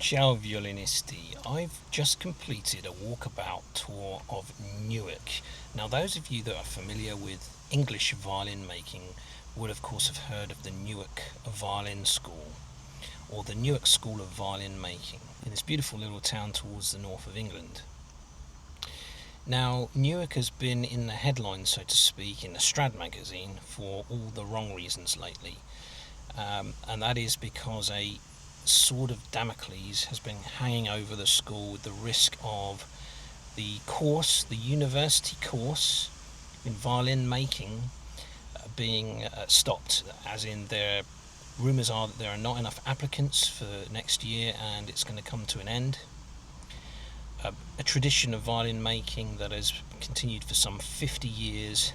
Ciao Violinisti, I've just completed a walkabout tour of Newark. Now those of you that are familiar with English violin making would of course have heard of the Newark Violin School or the Newark School of Violin Making in this beautiful little town towards the north of England. Now Newark has been in the headlines, so to speak, in the Strad magazine for all the wrong reasons lately. And that is because a sword of Damocles has been hanging over the school with the risk of the course, the university course in violin making, being stopped, as in rumours are that there are not enough applicants for next year and it's going to come to an end. A tradition of violin making that has continued for some 50 years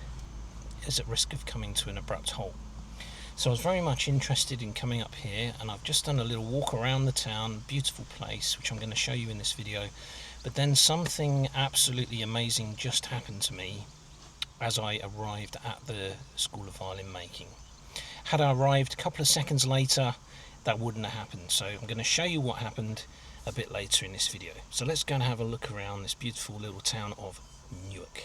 is at risk of coming to an abrupt halt. So I was very much interested in coming up here, and I've just done a little walk around the town, beautiful place, which I'm going to show you in this video. But then something absolutely amazing just happened to me as I arrived at the School of Violin Making. Had I arrived a couple of seconds later, that wouldn't have happened. So I'm going to show you what happened a bit later in this video. So let's go and have a look around this beautiful little town of Newark.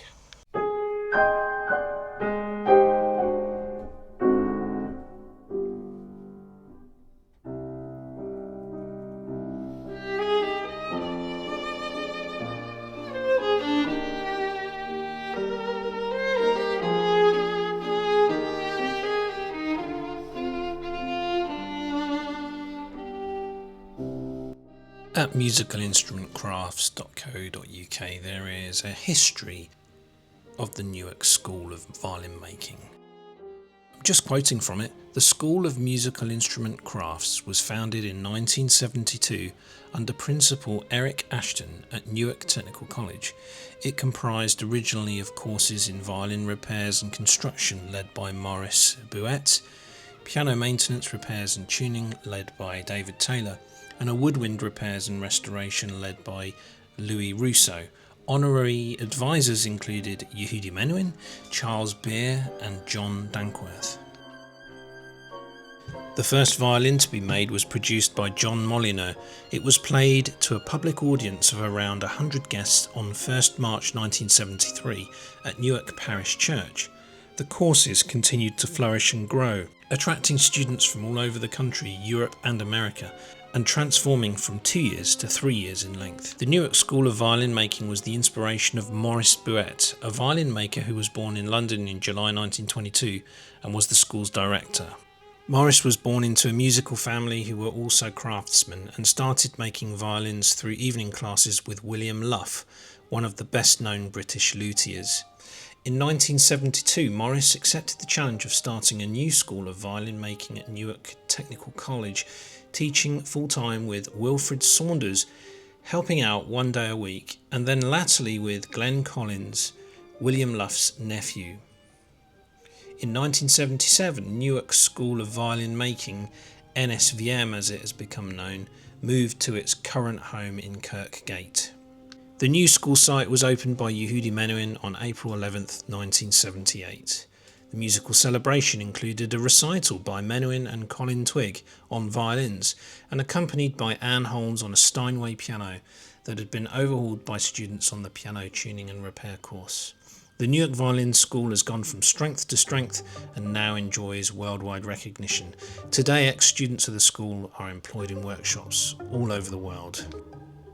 At musicalinstrumentcrafts.co.uk there is a history of the Newark School of Violin Making. Just quoting from it, the School of Musical Instrument Crafts was founded in 1972 under Principal Eric Ashton at Newark Technical College. It comprised originally of courses in violin repairs and construction led by Maurice Bouet, piano maintenance, repairs and tuning led by David Taylor, and a woodwind repairs and restoration led by Louis Rousseau. Honorary advisors included Yehudi Menuhin, Charles Beer and John Dankworth. The first violin to be made was produced by John Molyneux. It was played to a public audience of around 100 guests on 1st March 1973 at Newark Parish Church. The courses continued to flourish and grow, attracting students from all over the country, Europe and America, and transforming from 2 years to 3 years in length. The Newark School of Violin Making was the inspiration of Maurice Bouet, a violin maker who was born in London in July 1922 and was the school's director. Maurice was born into a musical family who were also craftsmen and started making violins through evening classes with William Luff, one of the best-known British luthiers. In 1972, Maurice accepted the challenge of starting a new school of violin making at Newark Technical College, teaching full-time with Wilfred Saunders, helping out one day a week, and then latterly with Glenn Collins, William Luff's nephew. In 1977, Newark School of Violin Making, NSVM as it has become known, moved to its current home in Kirkgate. The new school site was opened by Yehudi Menuhin on April 11, 1978. The musical celebration included a recital by Menuhin and Colin Twigg on violins and accompanied by Anne Holmes on a Steinway piano that had been overhauled by students on the piano tuning and repair course. The Newark Violin School has gone from strength to strength and now enjoys worldwide recognition. Today, ex-students of the school are employed in workshops all over the world.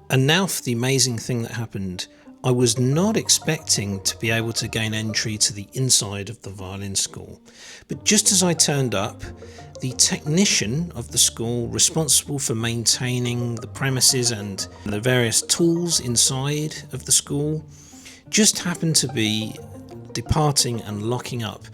And now for the amazing thing that happened. I was not expecting to be able to gain entry to the inside of the violin school, but just as I turned up, the technician of the school responsible for maintaining the premises and the various tools inside of the school just happened to be departing and locking up,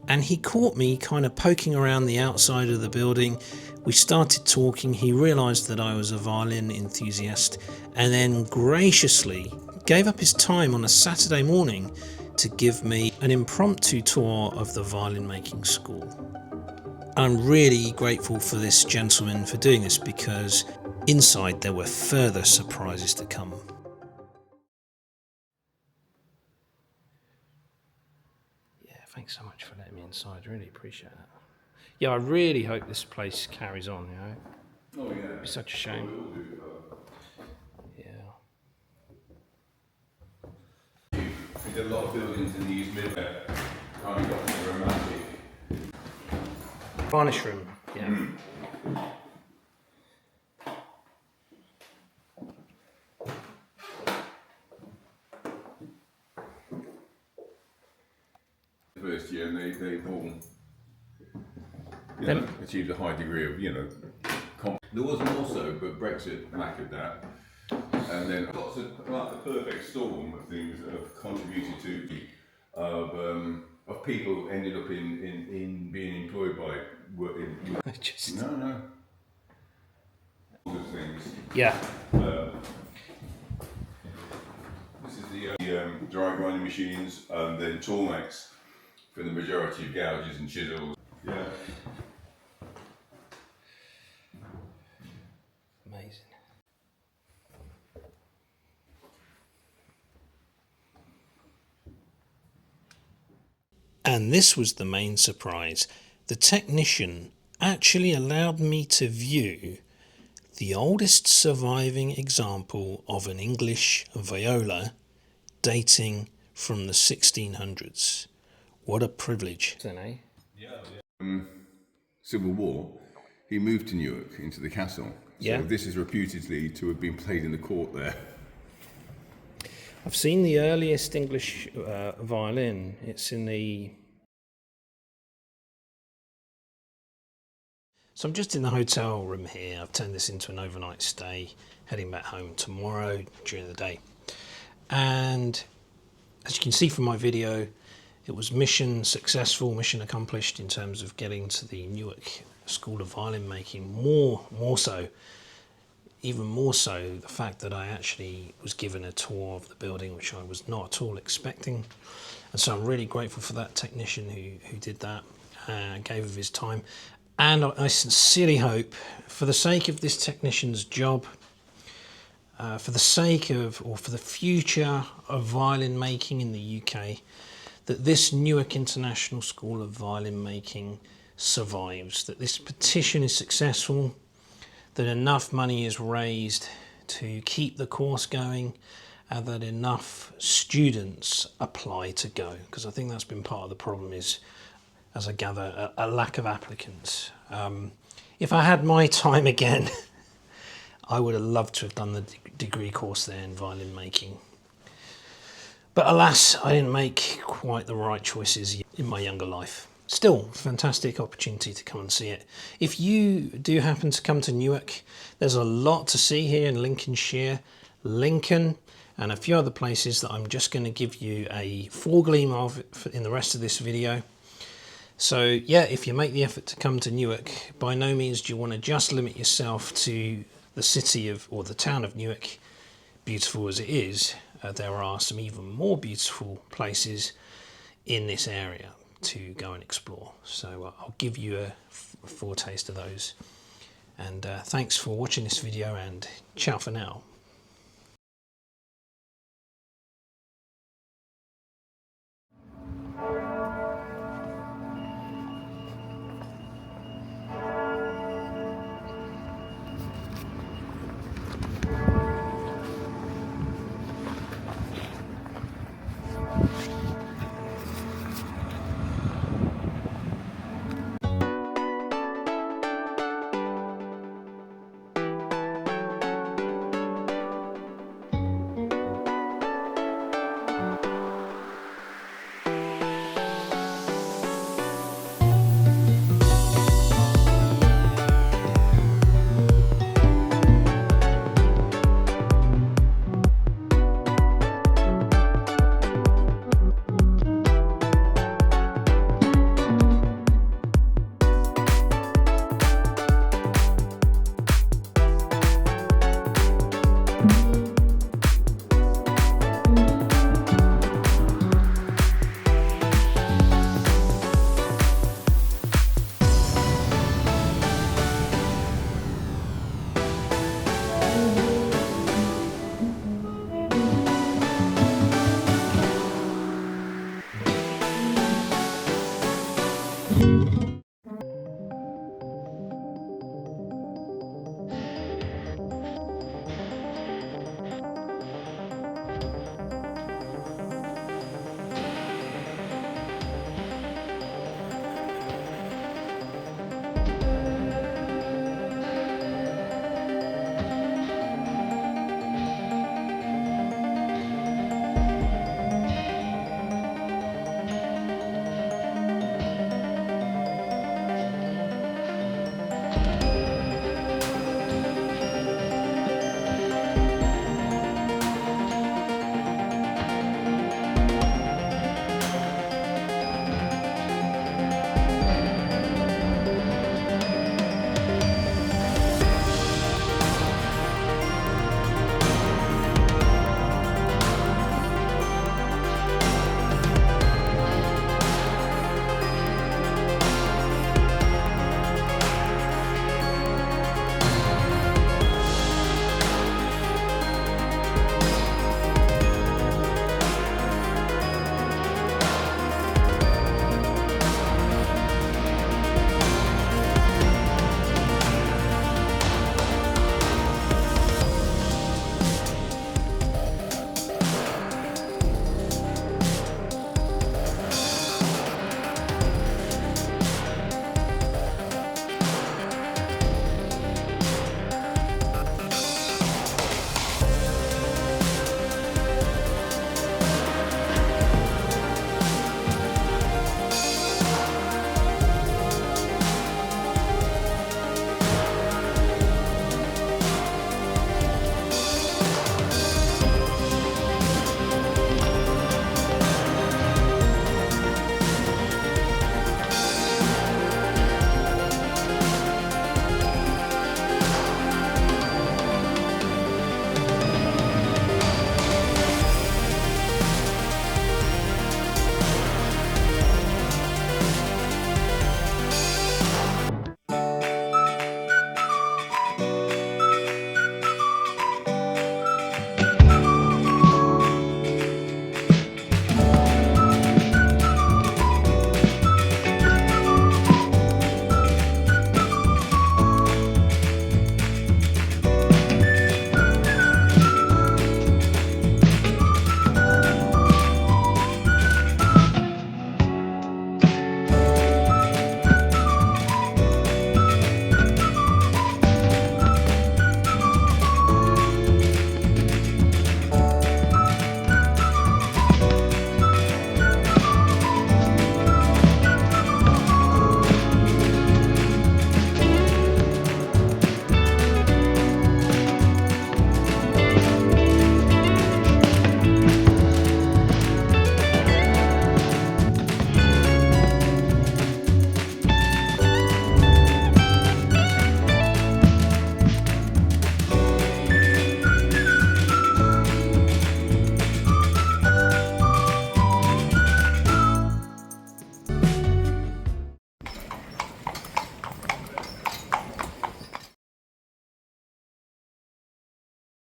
and he caught me kind of poking around the outside of the building. We started talking. He realised that I was a violin enthusiast and then graciously gave up his time on a Saturday morning to give me an impromptu tour of the violin making school. I'm really grateful for this gentleman for doing this, because inside there were further surprises to come. Yeah, thanks so much for letting me inside, really appreciate that. Yeah, I really hope this place carries on, you know. Oh yeah. It'd be such a shame. Well, we all do, We did a lot of buildings in these middle kind of got the romantic. Varnish room, yeah. First year, and they all achieved a high degree of, there wasn't also, but Brexit lackered that. And then lots of, like the perfect storm of things that have contributed to of people who ended up in being employed by working. No. Other things. Yeah. This is the dry grinding machines, and then Tormax for the majority of gouges and chisels. Yeah. Amazing. And this was the main surprise. The technician actually allowed me to view the oldest surviving example of an English viola dating from the 1600s. What a privilege. Civil War, he moved to Newark into the castle. So this is reputedly to have been played in the court there. I've seen the earliest English violin. It's in the... So I'm just in the hotel room here. I've turned this into an overnight stay, heading back home tomorrow during the day. And as you can see from my video, it was mission successful, mission accomplished in terms of getting to the Newark School of Violin Making. Even more so, the fact that I actually was given a tour of the building, which I was not at all expecting. And so I'm really grateful for that technician who did that, gave of his time. And I sincerely hope, for the sake of this technician's job, for the sake of, or for the future of violin making in the UK, that this Newark International School of Violin Making survives, that this petition is successful, that enough money is raised to keep the course going, and that enough students apply to go. Because I think that's been part of the problem is, as I gather, a lack of applicants. If I had my time again, I would have loved to have done the degree course there in violin making. But alas, I didn't make quite the right choices in my younger life. Still, fantastic opportunity to come and see it. If you do happen to come to Newark, there's a lot to see here in Lincolnshire, Lincoln, and a few other places that I'm just going to give you a foregleam of in the rest of this video. So yeah, if you make the effort to come to Newark, by no means do you want to just limit yourself to the city of, or the town of Newark, beautiful as it is. There are some even more beautiful places in this area to go and explore. So I'll give you a foretaste of those. And thanks for watching this video, and ciao for now.